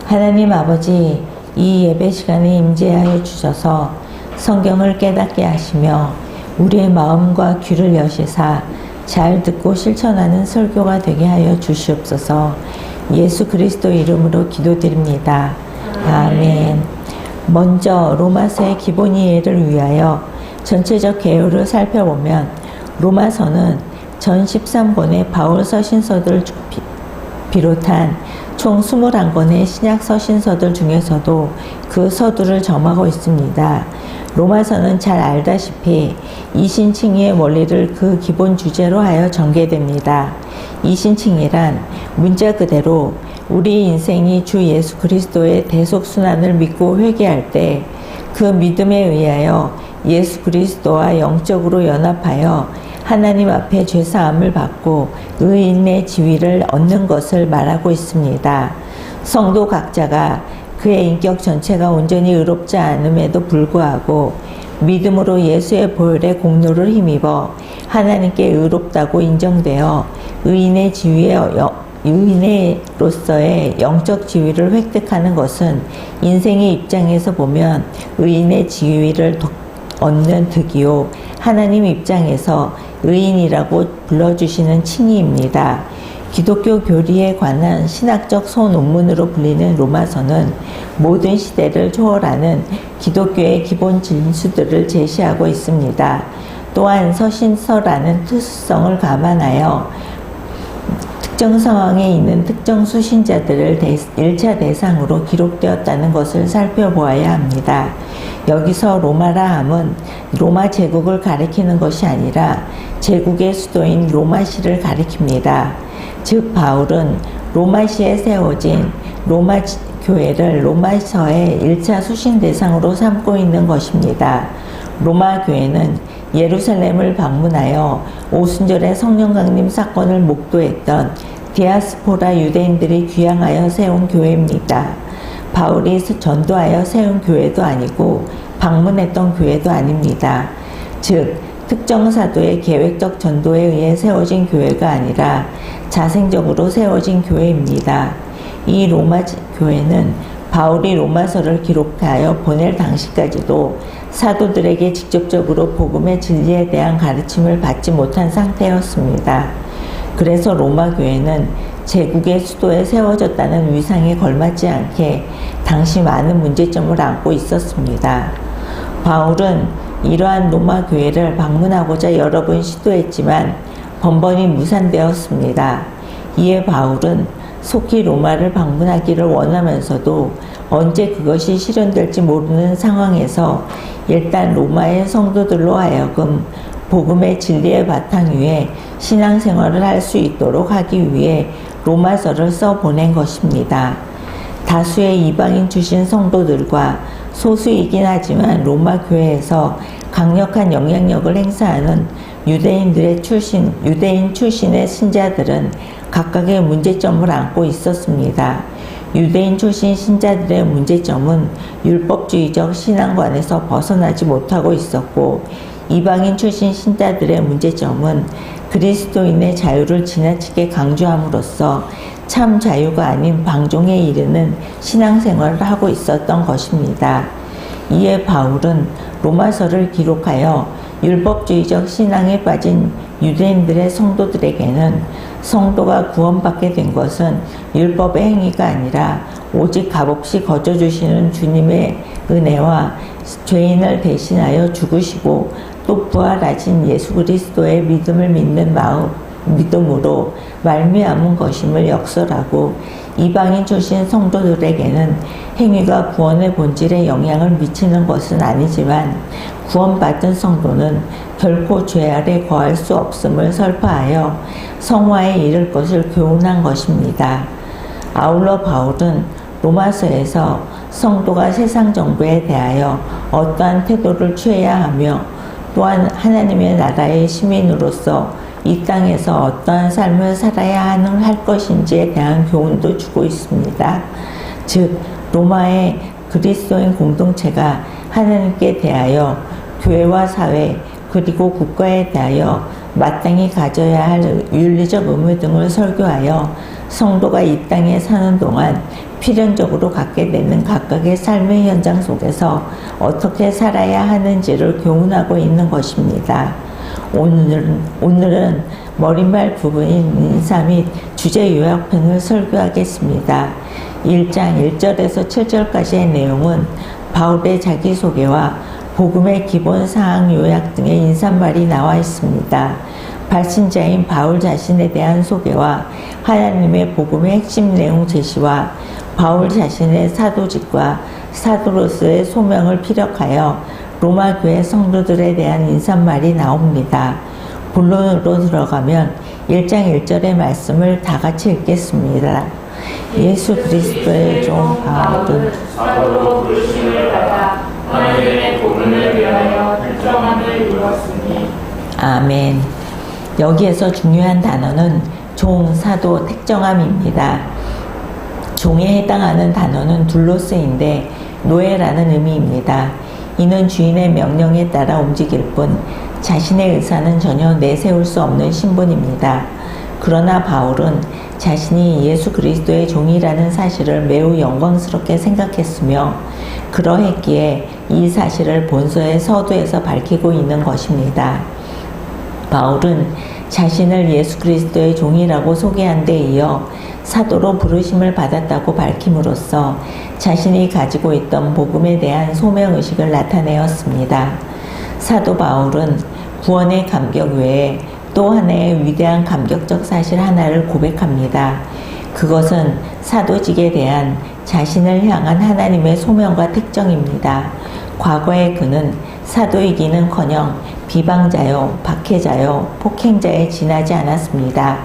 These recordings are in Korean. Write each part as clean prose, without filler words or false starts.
하나님 아버지, 이 예배 시간에 임재하여 주셔서 성경을 깨닫게 하시며 우리의 마음과 귀를 여시사 잘 듣고 실천하는 설교가 되게 하여 주시옵소서. 예수 그리스도 이름으로 기도드립니다. 아멘. 먼저 로마서의 기본 이해를 위하여 전체적 개요를 살펴보면 로마서는 전 13권의 바울 서신서들을 비롯한 총 21권의 신약 서신서들 중에서도 그 서두를 점하고 있습니다. 로마서는 잘 알다시피 이신칭의의 원리를 그 기본 주제로 하여 전개됩니다. 이신칭의란 문자 그대로 우리 인생이 주 예수 그리스도의 대속순환을 믿고 회개할 때 그 믿음에 의하여 예수 그리스도와 영적으로 연합하여 하나님 앞에 죄사함을 받고 의인의 지위를 얻는 것을 말하고 있습니다. 성도 각자가 그의 인격 전체가 온전히 의롭지 않음에도 불구하고 믿음으로 예수의 보혈의 공로를 힘입어 하나님께 의롭다고 인정되어 의인으로서의 영적 지위를 획득하는 것은 인생의 입장에서 보면 의인의 지위를 얻는 득이요, 하나님 입장에서 의인이라고 불러주시는 칭의입니다. 기독교 교리에 관한 신학적 소논문으로 불리는 로마서는 모든 시대를 초월하는 기독교의 기본 진수들을 제시하고 있습니다. 또한 서신서라는 특수성을 감안하여 특정 상황에 있는 특정 수신자들을 1차 대상으로 기록되었다는 것을 살펴보아야 합니다. 여기서 로마라 함은 로마 제국을 가리키는 것이 아니라 제국의 수도인 로마시를 가리킵니다. 즉 바울은 로마시에 세워진 로마 교회를 로마서의 1차 수신 대상으로 삼고 있는 것입니다. 로마 교회는 예루살렘을 방문하여 오순절의 성령 강림 사건을 목도했던 디아스포라 유대인들이 귀향하여 세운 교회입니다. 바울이 전도하여 세운 교회도 아니고 방문했던 교회도 아닙니다. 즉 특정 사도의 계획적 전도에 의해 세워진 교회가 아니라 자생적으로 세워진 교회입니다. 이 로마 교회는 바울이 로마서를 기록하여 보낼 당시까지도 사도들에게 직접적으로 복음의 진리에 대한 가르침을 받지 못한 상태였습니다. 그래서 로마 교회는 제국의 수도에 세워졌다는 위상에 걸맞지 않게 당시 많은 문제점을 안고 있었습니다. 바울은 이러한 로마 교회를 방문하고자 여러 번 시도했지만 번번이 무산되었습니다. 이에 바울은 속히 로마를 방문하기를 원하면서도 언제 그것이 실현될지 모르는 상황에서 일단 로마의 성도들로 하여금 복음의 진리의 바탕 위에 신앙생활을 할 수 있도록 하기 위해 로마서를 써보낸 것입니다. 다수의 이방인 출신 성도들과 소수이긴 하지만 로마 교회에서 강력한 영향력을 행사하는 유대인 출신의 신자들은 각각의 문제점을 안고 있었습니다. 유대인 출신 신자들의 문제점은 율법주의적 신앙관에서 벗어나지 못하고 있었고, 이방인 출신 신자들의 문제점은 그리스도인의 자유를 지나치게 강조함으로써 참 자유가 아닌 방종에 이르는 신앙생활을 하고 있었던 것입니다. 이에 바울은 로마서를 기록하여 율법주의적 신앙에 빠진 유대인들의 성도들에게는 성도가 구원받게 된 것은 율법의 행위가 아니라 오직 값없이 거저주시는 주님의 은혜와 죄인을 대신하여 죽으시고 또 부활하신 예수 그리스도의 믿음을 믿는 믿음으로 말미암은 것임을 역설하고, 이방인 출신 성도들에게는 행위가 구원의 본질에 영향을 미치는 것은 아니지만 구원받은 성도는 결코 죄 아래 거할 수 없음을 설파하여 성화에 이를 것을 교훈한 것입니다. 아울러 바울은 로마서에서 성도가 세상 정부에 대하여 어떠한 태도를 취해야 하며 또한 하나님의 나라의 시민으로서 이 땅에서 어떠한 삶을 살아야 할 것인지에 대한 교훈도 주고 있습니다. 즉 로마의 그리스도인 공동체가 하나님께 대하여 교회와 사회 그리고 국가에 대하여 마땅히 가져야 할 윤리적 의무 등을 설교하여 성도가 이 땅에 사는 동안 필연적으로 갖게 되는 각각의 삶의 현장 속에서 어떻게 살아야 하는지를 교훈하고 있는 것입니다. 오늘은 머릿말 부분인 인사 및 주제 요약편을 설교하겠습니다. 1장 1절에서 7절까지의 내용은 바울의 자기소개와 복음의 기본 사항 요약 등의 인사말이 나와 있습니다. 발신자인 바울 자신에 대한 소개와 하나님의 복음의 핵심 내용 제시와 바울 자신의 사도직과 사도로서의 소명을 피력하여 로마 교회 성도들에 대한 인사말이 나옵니다. 본론으로 들어가면 1장 1절의 말씀을 다 같이 읽겠습니다. 예수 그리스도의 종 바울은 사도로 부르심을 받아 하나님의 복음을 위하여 결정함을 이루었으니. 아멘. 여기에서 중요한 단어는 종, 사도, 택정함입니다. 종에 해당하는 단어는 둘로스인데 노예라는 의미입니다. 이는 주인의 명령에 따라 움직일 뿐 자신의 의사는 전혀 내세울 수 없는 신분입니다. 그러나 바울은 자신이 예수 그리스도의 종이라는 사실을 매우 영광스럽게 생각했으며 그러했기에 이 사실을 본서의 서두에서 밝히고 있는 것입니다. 바울은 자신을 예수 그리스도의 종이라고 소개한 데 이어 사도로 부르심을 받았다고 밝힘으로써 자신이 가지고 있던 복음에 대한 소명의식을 나타내었습니다. 사도 바울은 구원의 감격 외에 또 하나의 위대한 감격적 사실 하나를 고백합니다. 그것은 사도직에 대한 자신을 향한 하나님의 소명과 특정입니다. 과거의 그는 사도이기는커녕 비방자요, 박해자요, 폭행자에 지나지 않았습니다.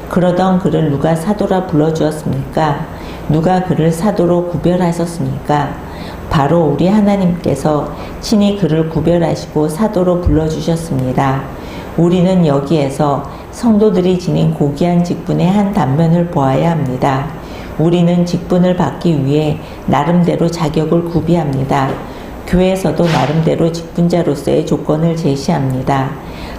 그러던 그를 누가 사도라 불러주었습니까? 누가 그를 사도로 구별하셨습니까? 바로 우리 하나님께서 친히 그를 구별하시고 사도로 불러주셨습니다. 우리는 여기에서 성도들이 지닌 고귀한 직분의 한 단면을 보아야 합니다. 우리는 직분을 받기 위해 나름대로 자격을 구비합니다. 교회에서도 나름대로 직분자로서의 조건을 제시합니다.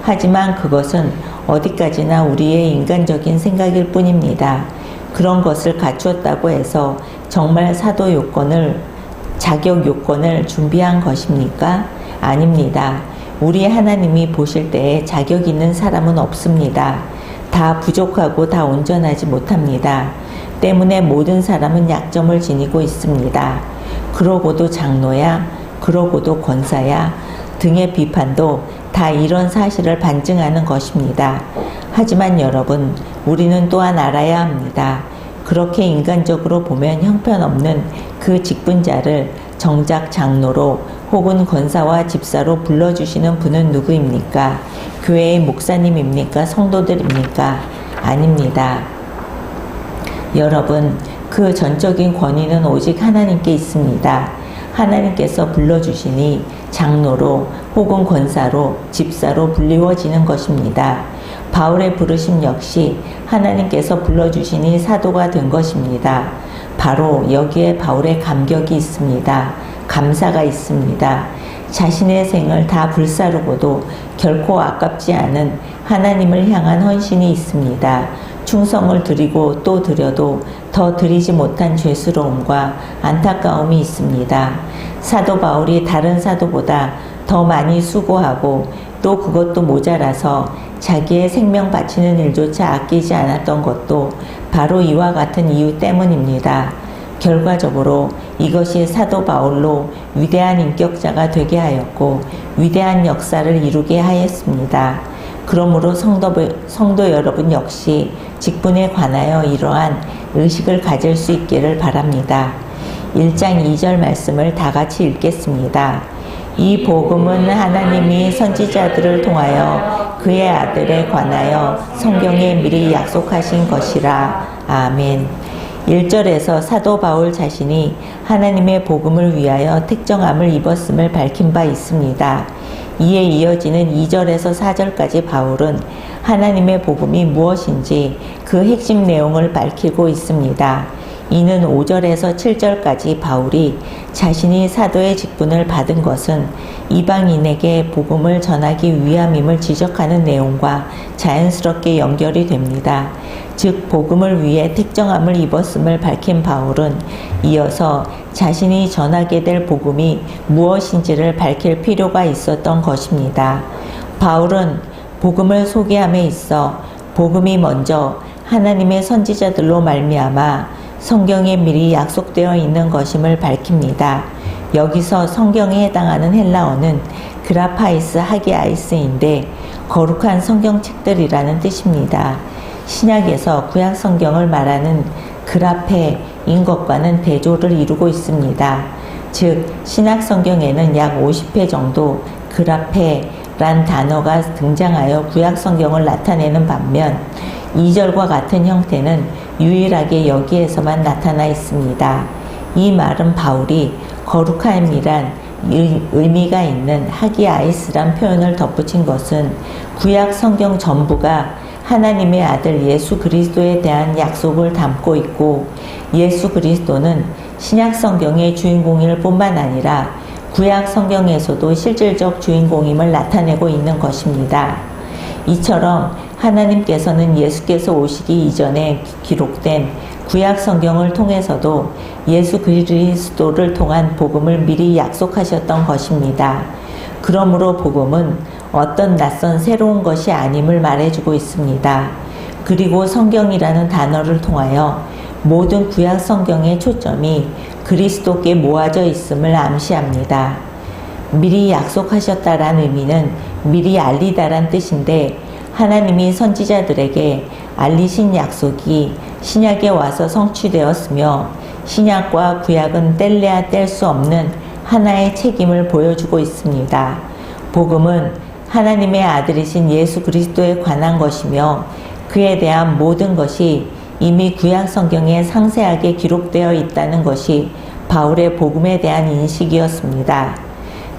하지만 그것은 어디까지나 우리의 인간적인 생각일 뿐입니다. 그런 것을 갖추었다고 해서 정말 사도 요건을, 자격 요건을 준비한 것입니까? 아닙니다. 우리 하나님이 보실 때에 자격 있는 사람은 없습니다. 다 부족하고 다 온전하지 못합니다. 때문에 모든 사람은 약점을 지니고 있습니다. 그러고도 장로야, 그러고도 권사야 등의 비판도 다 이런 사실을 반증하는 것입니다. 하지만 여러분, 우리는 또한 알아야 합니다. 그렇게 인간적으로 보면 형편없는 그 직분자를 정작 장로로 혹은 권사와 집사로 불러주시는 분은 누구입니까? 교회의 목사님입니까? 성도들입니까? 아닙니다. 여러분, 그 전적인 권위는 오직 하나님께 있습니다. 하나님께서 불러주시니 장로로 혹은 권사로, 집사로 불리워지는 것입니다. 바울의 부르심 역시 하나님께서 불러주시니 사도가 된 것입니다. 바로 여기에 바울의 감격이 있습니다. 감사가 있습니다. 자신의 생을 다 불사르고도 결코 아깝지 않은 하나님을 향한 헌신이 있습니다. 충성을 드리고 또 드려도 더 드리지 못한 죄스러움과 안타까움이 있습니다. 사도 바울이 다른 사도보다 더 많이 수고하고 또 그것도 모자라서 자기의 생명 바치는 일조차 아끼지 않았던 것도 바로 이와 같은 이유 때문입니다. 결과적으로 이것이 사도 바울로 위대한 인격자가 되게 하였고 위대한 역사를 이루게 하였습니다. 그러므로 성도 여러분 역시 직분에 관하여 이러한 의식을 가질 수 있기를 바랍니다. 1장 2절 말씀을 다 같이 읽겠습니다. 이 복음은 하나님이 선지자들을 통하여 그의 아들에 관하여 성경에 미리 약속하신 것이라. 아멘. 1절에서 사도 바울 자신이 하나님의 복음을 위하여 택정함을 입었음을 밝힌 바 있습니다. 이에 이어지는 2절에서 4절까지 바울은 하나님의 복음이 무엇인지 그 핵심 내용을 밝히고 있습니다. 이는 5절에서 7절까지 바울이 자신이 사도의 직분을 받은 것은 이방인에게 복음을 전하기 위함임을 지적하는 내용과 자연스럽게 연결이 됩니다. 즉 복음을 위해 택정함을 입었음을 밝힌 바울은 이어서 자신이 전하게 될 복음이 무엇인지를 밝힐 필요가 있었던 것입니다. 바울은 복음을 소개함에 있어 복음이 먼저 하나님의 선지자들로 말미암아 성경에 미리 약속되어 있는 것임을 밝힙니다. 여기서 성경에 해당하는 헬라어는 그라파이스 하기아이스인데 거룩한 성경책들이라는 뜻입니다. 신약에서 구약 성경을 말하는 그라페인 것과는 대조를 이루고 있습니다. 즉 신약 성경에는 약 50회 정도 그라페란 단어가 등장하여 구약 성경을 나타내는 반면 2절과 같은 형태는 유일하게 여기에서만 나타나 있습니다. 이 말은 바울이 거룩함이란 의미가 있는 하기아이스란 표현을 덧붙인 것은 구약 성경 전부가 하나님의 아들 예수 그리스도에 대한 약속을 담고 있고 예수 그리스도는 신약 성경의 주인공일 뿐만 아니라 구약 성경에서도 실질적 주인공임을 나타내고 있는 것입니다. 이처럼 하나님께서는 예수께서 오시기 이전에 기록된 구약 성경을 통해서도 예수 그리스도를 통한 복음을 미리 약속하셨던 것입니다. 그러므로 복음은 어떤 낯선 새로운 것이 아님을 말해주고 있습니다. 그리고 성경이라는 단어를 통하여 모든 구약 성경의 초점이 그리스도께 모아져 있음을 암시합니다. 미리 약속하셨다란 의미는 미리 알리다란 뜻인데 하나님이 선지자들에게 알리신 약속이 신약에 와서 성취되었으며 신약과 구약은 뗄래야 뗄 수 없는 하나의 책임을 보여주고 있습니다. 복음은 하나님의 아들이신 예수 그리스도에 관한 것이며 그에 대한 모든 것이 이미 구약 성경에 상세하게 기록되어 있다는 것이 바울의 복음에 대한 인식이었습니다.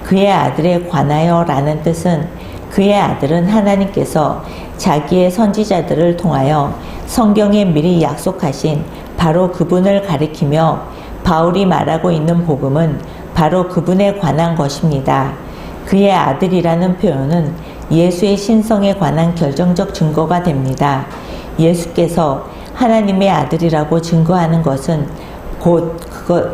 그의 아들에 관하여 라는 뜻은 그의 아들은 하나님께서 자기의 선지자들을 통하여 성경에 미리 약속하신 바로 그분을 가리키며 바울이 말하고 있는 복음은 바로 그분에 관한 것입니다. 그의 아들이라는 표현은 예수의 신성에 관한 결정적 증거가 됩니다. 예수께서 하나님의 아들이라고 증거하는 것은 곧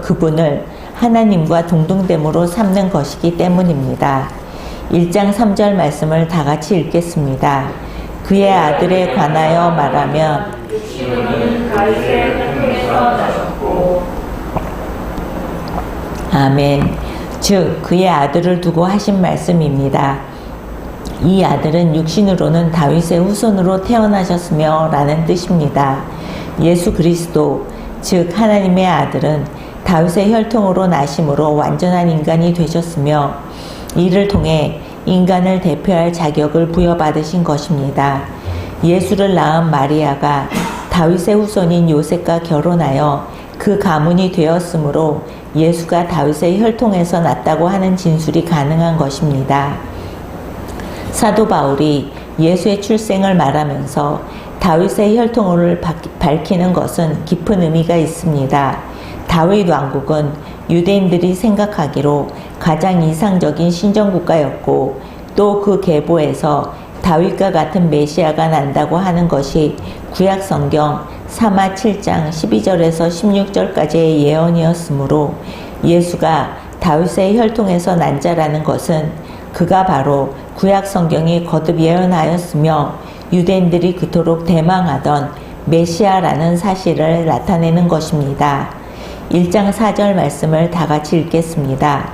그분을 하나님과 동등됨으로 삼는 것이기 때문입니다. 1장 3절 말씀을 다 같이 읽겠습니다. 그의 아들에 관하여 말하면 시몬은 다윗의 통에서 나셨고 아멘. 즉 그의 아들을 두고 하신 말씀입니다. 이 아들은 육신으로는 다윗의 후손으로 태어나셨으며 라는 뜻입니다. 예수 그리스도 즉 하나님의 아들은 다윗의 혈통으로 나심으로 완전한 인간이 되셨으며 이를 통해 인간을 대표할 자격을 부여받으신 것입니다. 예수를 낳은 마리아가 다윗의 후손인 요셉과 결혼하여 그 가문이 되었으므로 예수가 다윗의 혈통에서 났다고 하는 진술이 가능한 것입니다. 사도 바울이 예수의 출생을 말하면서 다윗의 혈통을 밝히는 것은 깊은 의미가 있습니다. 다윗 왕국은 유대인들이 생각하기로 가장 이상적인 신정국가였고 또 그 계보에서 다윗과 같은 메시아가 난다고 하는 것이 구약 성경 사마 7장 12절에서 16절까지의 예언이었으므로 예수가 다윗의 혈통에서 난 자라는 것은 그가 바로 구약 성경이 거듭 예언하였으며 유대인들이 그토록 대망하던 메시아라는 사실을 나타내는 것입니다. 1장 4절 말씀을 다 같이 읽겠습니다.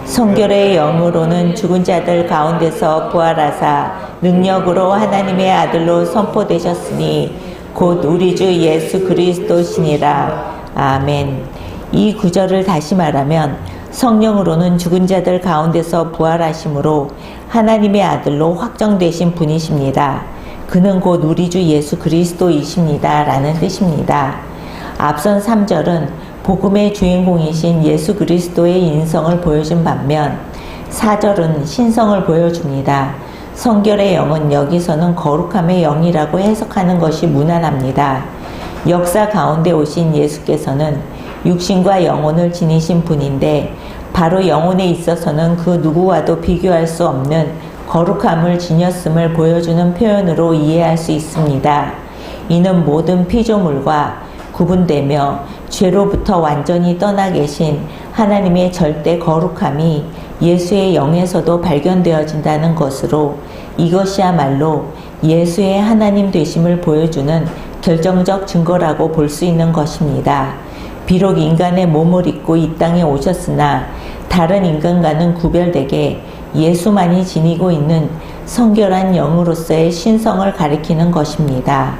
성결의 영으로는 죽은 자들 가운데서 부활하사 능력으로 하나님의 아들로 선포되셨으니 곧 우리 주 예수 그리스도시니라. 아멘. 이 구절을 다시 말하면 성령으로는 죽은 자들 가운데서 부활하심으로 하나님의 아들로 확정되신 분이십니다. 그는 곧 우리 주 예수 그리스도이십니다. 라는 뜻입니다. 앞선 3절은 복음의 주인공이신 예수 그리스도의 인성을 보여준 반면 4절은 신성을 보여줍니다. 성결의 영은 여기서는 거룩함의 영이라고 해석하는 것이 무난합니다. 역사 가운데 오신 예수께서는 육신과 영혼을 지니신 분인데 바로 영혼에 있어서는 그 누구와도 비교할 수 없는 거룩함을 지녔음을 보여주는 표현으로 이해할 수 있습니다. 이는 모든 피조물과 구분되며 죄로부터 완전히 떠나 계신 하나님의 절대 거룩함이 예수의 영에서도 발견되어진다는 것으로 이것이야말로 예수의 하나님 되심을 보여주는 결정적 증거라고 볼 수 있는 것입니다. 비록 인간의 몸을 입고 이 땅에 오셨으나 다른 인간과는 구별되게 예수만이 지니고 있는 성결한 영으로서의 신성을 가리키는 것입니다.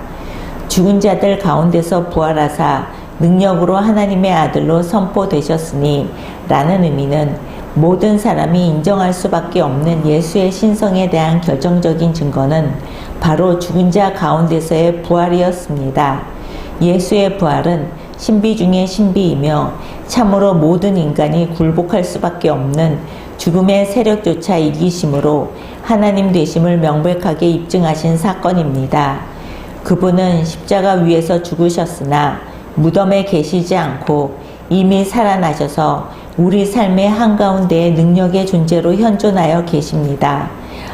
죽은 자들 가운데서 부활하사 능력으로 하나님의 아들로 선포되셨으니 라는 의미는 모든 사람이 인정할 수밖에 없는 예수의 신성에 대한 결정적인 증거는 바로 죽은 자 가운데서의 부활이었습니다. 예수의 부활은 신비 중의 신비이며 참으로 모든 인간이 굴복할 수밖에 없는 죽음의 세력조차 이기심으로 하나님 되심을 명백하게 입증하신 사건입니다. 그분은 십자가 위에서 죽으셨으나 무덤에 계시지 않고 이미 살아나셔서 우리 삶의 한가운데의 능력의 존재로 현존하여 계십니다.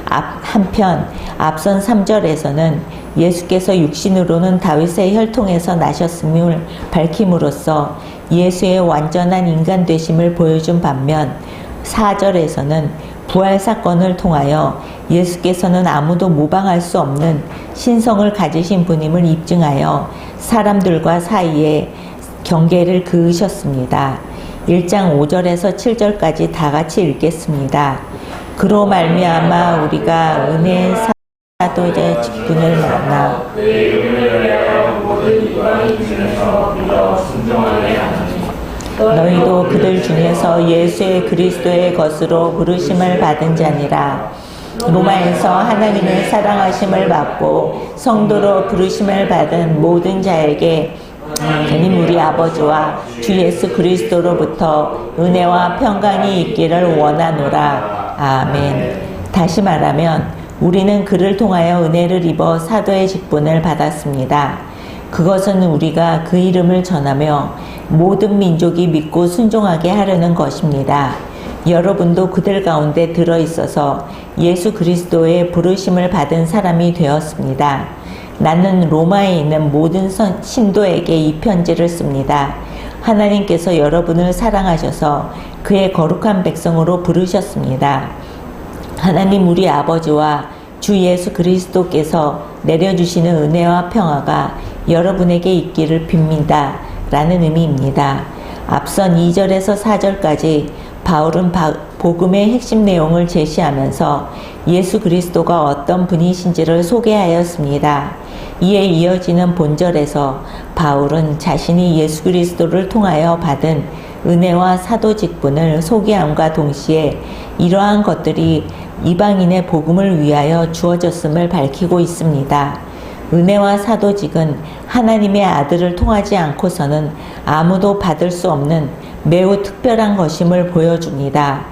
한편 앞선 3절에서는 예수께서 육신으로는 다윗의 혈통에서 나셨음을 밝힘으로써 예수의 완전한 인간 되심을 보여준 반면 4절에서는 부활 사건을 통하여 예수께서는 아무도 모방할 수 없는 신성을 가지신 분임을 입증하여 사람들과 사이에 경계를 그으셨습니다. 1장 5절에서 7절까지 다 같이 읽겠습니다. 그로 말미암아 우리가 은혜의 사도의 직분을 만나 그의 은혜를 위하여 모든 이방인 중에서 믿어 순종하게 하나니 너희도 그들 중에서 예수의 그리스도의 것으로 부르심을 받은 자니라. 로마에서 하나님의 사랑하심을 받고 성도로 부르심을 받은 모든 자에게 하나님 우리 아버지와 주 예수 그리스도로부터 은혜와 평강이 있기를 원하노라. 아멘. 다시 말하면 우리는 그를 통하여 은혜를 입어 사도의 직분을 받았습니다. 그것은 우리가 그 이름을 전하며 모든 민족이 믿고 순종하게 하려는 것입니다. 여러분도 그들 가운데 들어있어서 예수 그리스도의 부르심을 받은 사람이 되었습니다. 나는 로마에 있는 모든 신도에게 이 편지를 씁니다. 하나님께서 여러분을 사랑하셔서 그의 거룩한 백성으로 부르셨습니다. 하나님 우리 아버지와 주 예수 그리스도께서 내려주시는 은혜와 평화가 여러분에게 있기를 빕니다. 라는 의미입니다. 앞선 2절에서 4절까지 바울은 복음의 핵심 내용을 제시하면서 예수 그리스도가 어떤 분이신지를 소개하였습니다. 이에 이어지는 본절에서 바울은 자신이 예수 그리스도를 통하여 받은 은혜와 사도 직분을 소개함과 동시에 이러한 것들이 이방인의 복음을 위하여 주어졌음을 밝히고 있습니다. 은혜와 사도직은 하나님의 아들을 통하지 않고서는 아무도 받을 수 없는 매우 특별한 것임을 보여줍니다.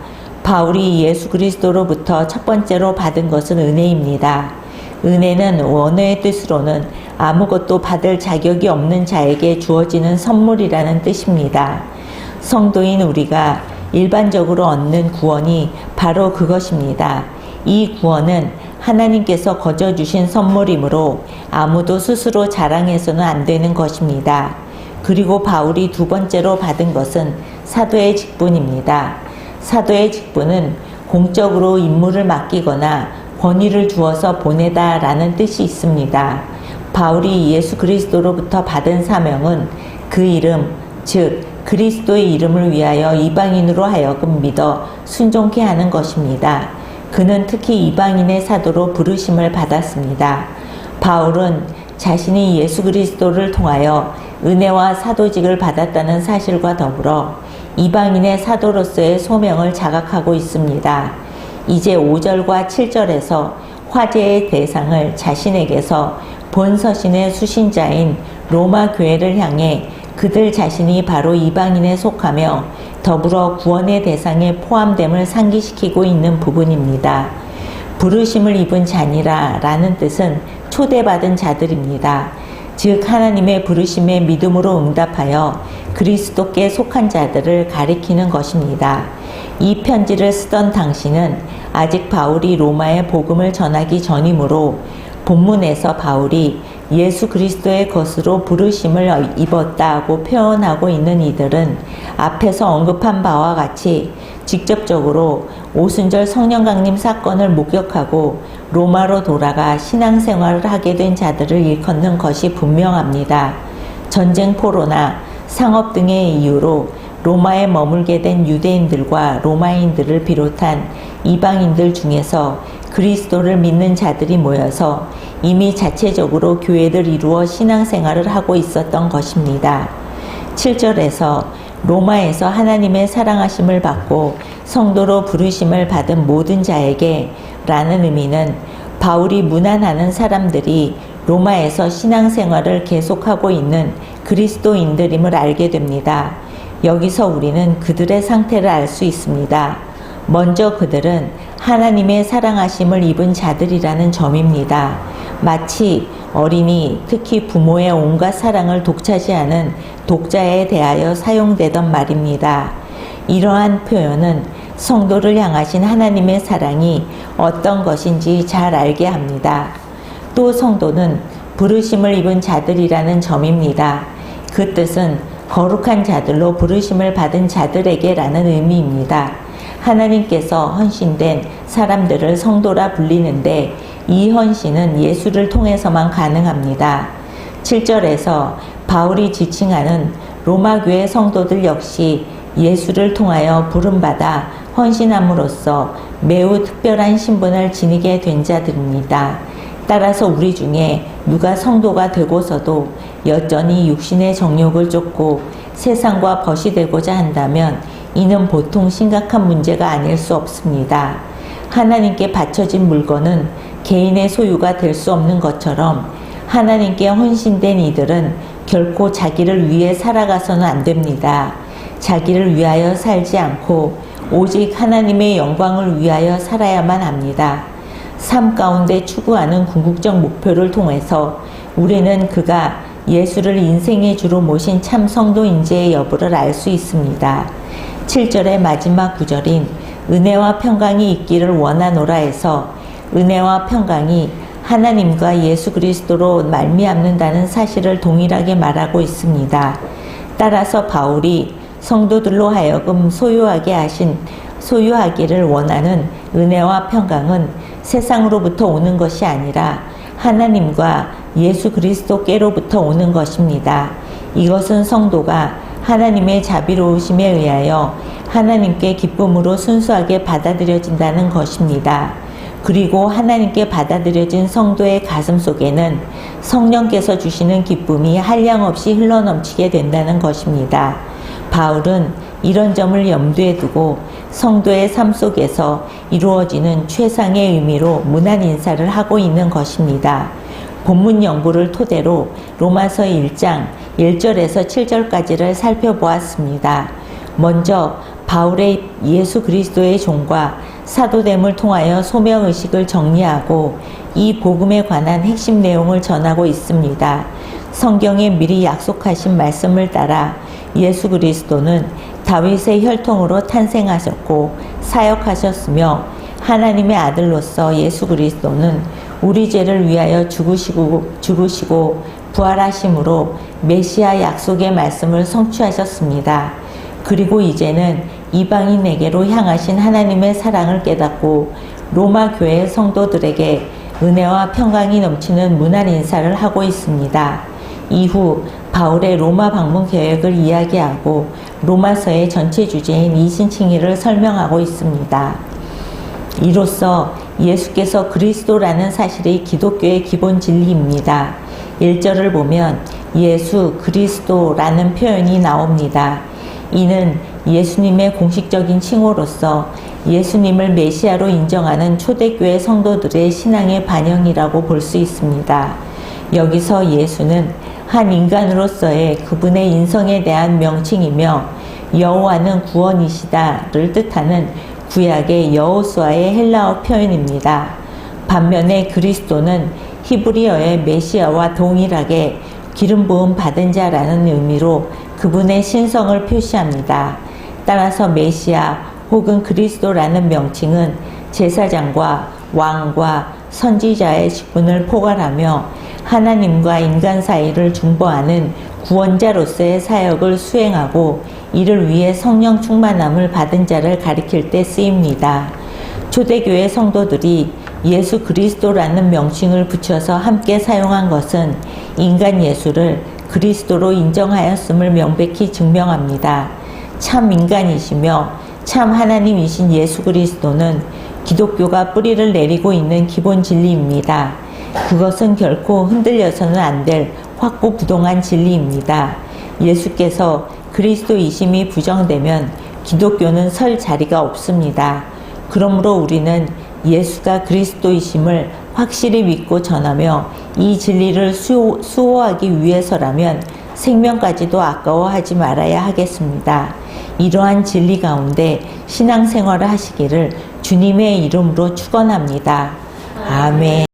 바울이 예수 그리스도로부터 첫 번째로 받은 것은 은혜입니다. 은혜는 원어의 뜻으로는 아무것도 받을 자격이 없는 자에게 주어지는 선물이라는 뜻입니다. 성도인 우리가 일반적으로 얻는 구원이 바로 그것입니다. 이 구원은 하나님께서 거저 주신 선물이므로 아무도 스스로 자랑해서는 안 되는 것입니다. 그리고 바울이 두 번째로 받은 것은 사도의 직분입니다. 사도의 직분은 공적으로 임무를 맡기거나 권위를 주어서 보내다 라는 뜻이 있습니다. 바울이 예수 그리스도로부터 받은 사명은 그 이름, 즉 그리스도의 이름을 위하여 이방인으로 하여금 믿어 순종케 하는 것입니다. 그는 특히 이방인의 사도로 부르심을 받았습니다. 바울은 자신이 예수 그리스도를 통하여 은혜와 사도직을 받았다는 사실과 더불어 이방인의 사도로서의 소명을 자각하고 있습니다. 이제 5절과 7절에서 화제의 대상을 자신에게서 본 서신의 수신자인 로마 교회를 향해 그들 자신이 바로 이방인에 속하며 더불어 구원의 대상에 포함됨을 상기시키고 있는 부분입니다. 부르심을 입은 자니라 라는 뜻은 초대받은 자들입니다. 즉 하나님의 부르심에 믿음으로 응답하여 그리스도께 속한 자들을 가리키는 것입니다. 이 편지를 쓰던 당시는 아직 바울이 로마에 복음을 전하기 전이므로 본문에서 바울이 예수 그리스도의 것으로 부르심을 입었다고 표현하고 있는 이들은 앞에서 언급한 바와 같이 직접적으로 오순절 성령 강림 사건을 목격하고 로마로 돌아가 신앙생활을 하게 된 자들을 일컫는 것이 분명합니다. 전쟁 포로나 상업 등의 이유로 로마에 머물게 된 유대인들과 로마인들을 비롯한 이방인들 중에서 그리스도를 믿는 자들이 모여서 이미 자체적으로 교회를 이루어 신앙생활을 하고 있었던 것입니다. 7절에서 로마에서 하나님의 사랑하심을 받고 성도로 부르심을 받은 모든 자에게 라는 의미는 바울이 문안하는 사람들이 로마에서 신앙생활을 계속하고 있는 그리스도인들임을 알게 됩니다. 여기서 우리는 그들의 상태를 알 수 있습니다. 먼저 그들은 하나님의 사랑하심을 입은 자들이라는 점입니다. 마치 어린이, 특히 부모의 온갖 사랑을 독차지하는 독자에 대하여 사용되던 말입니다. 이러한 표현은 성도를 향하신 하나님의 사랑이 어떤 것인지 잘 알게 합니다. 또 성도는 부르심을 입은 자들이라는 점입니다. 그 뜻은 거룩한 자들로 부르심을 받은 자들에게라는 의미입니다. 하나님께서 헌신된 사람들을 성도라 불리는데 이 헌신은 예수를 통해서만 가능합니다. 7절에서 바울이 지칭하는 로마 교회 성도들 역시 예수를 통하여 부름받아 헌신함으로써 매우 특별한 신분을 지니게 된 자들입니다. 따라서 우리 중에 누가 성도가 되고서도 여전히 육신의 정욕을 쫓고 세상과 벗이 되고자 한다면 이는 보통 심각한 문제가 아닐 수 없습니다. 하나님께 바쳐진 물건은 개인의 소유가 될 수 없는 것처럼 하나님께 헌신된 이들은 결코 자기를 위해 살아가서는 안 됩니다. 자기를 위하여 살지 않고 오직 하나님의 영광을 위하여 살아야만 합니다. 삶 가운데 추구하는 궁극적 목표를 통해서 우리는 그가 예수를 인생의 주로 모신 참 성도인지의 여부를 알 수 있습니다. 7절의 마지막 구절인 은혜와 평강이 있기를 원하노라에서 은혜와 평강이 하나님과 예수 그리스도로 말미암는다는 사실을 동일하게 말하고 있습니다. 따라서 바울이 성도들로 하여금 소유하기를 원하는 은혜와 평강은 세상으로부터 오는 것이 아니라 하나님과 예수 그리스도께로부터 오는 것입니다. 이것은 성도가 하나님의 자비로우심에 의하여 하나님께 기쁨으로 순수하게 받아들여진다는 것입니다. 그리고 하나님께 받아들여진 성도의 가슴 속에는 성령께서 주시는 기쁨이 한량없이 흘러넘치게 된다는 것입니다. 바울은 이런 점을 염두에 두고 성도의 삶 속에서 이루어지는 최상의 의미로 문안 인사를 하고 있는 것입니다. 본문 연구를 토대로 로마서 1장 1절에서 7절까지를 살펴보았습니다. 먼저 바울의 예수 그리스도의 종과 사도됨을 통하여 소명의식을 정리하고 이 복음에 관한 핵심 내용을 전하고 있습니다. 성경에 미리 약속하신 말씀을 따라 예수 그리스도는 다윗의 혈통으로 탄생하셨고 사역하셨으며 하나님의 아들로서 예수 그리스도는 우리 죄를 위하여 죽으시고 부활하심으로 메시아 약속의 말씀을 성취하셨습니다. 그리고 이제는 이방인에게로 향하신 하나님의 사랑을 깨닫고 로마 교회 성도들에게 은혜와 평강이 넘치는 문안 인사를 하고 있습니다. 이후 바울의 로마 방문 계획을 이야기하고 로마서의 전체 주제인 이신칭의를 설명하고 있습니다. 이로써 예수께서 그리스도라는 사실이 기독교의 기본 진리입니다. 1절을 보면 예수 그리스도라는 표현이 나옵니다. 이는 예수님의 공식적인 칭호로서 예수님을 메시아로 인정하는 초대교회 성도들의 신앙의 반영이라고 볼 수 있습니다. 여기서 예수는 한 인간으로서의 그분의 인성에 대한 명칭이며 여호와는 구원이시다를 뜻하는 구약의 여호수아의 헬라어 표현입니다. 반면에 그리스도는 히브리어의 메시아와 동일하게 기름 부음 받은 자라는 의미로 그분의 신성을 표시합니다. 따라서 메시아 혹은 그리스도라는 명칭은 제사장과 왕과 선지자의 직분을 포괄하며 하나님과 인간 사이를 중보하는 구원자로서의 사역을 수행하고 이를 위해 성령 충만함을 받은 자를 가리킬 때 쓰입니다. 초대교회 성도들이 예수 그리스도라는 명칭을 붙여서 함께 사용한 것은 인간 예수를 그리스도로 인정하였음을 명백히 증명합니다. 참 인간이시며 참 하나님이신 예수 그리스도는 기독교가 뿌리를 내리고 있는 기본 진리입니다. 그것은 결코 흔들려서는 안 될 확고부동한 진리입니다. 예수께서 그리스도이심이 부정되면 기독교는 설 자리가 없습니다. 그러므로 우리는 예수가 그리스도이심을 확실히 믿고 전하며 이 진리를 수호하기 위해서라면 생명까지도 아까워하지 말아야 하겠습니다. 이러한 진리 가운데 신앙생활을 하시기를 주님의 이름으로 축원합니다. 아멘.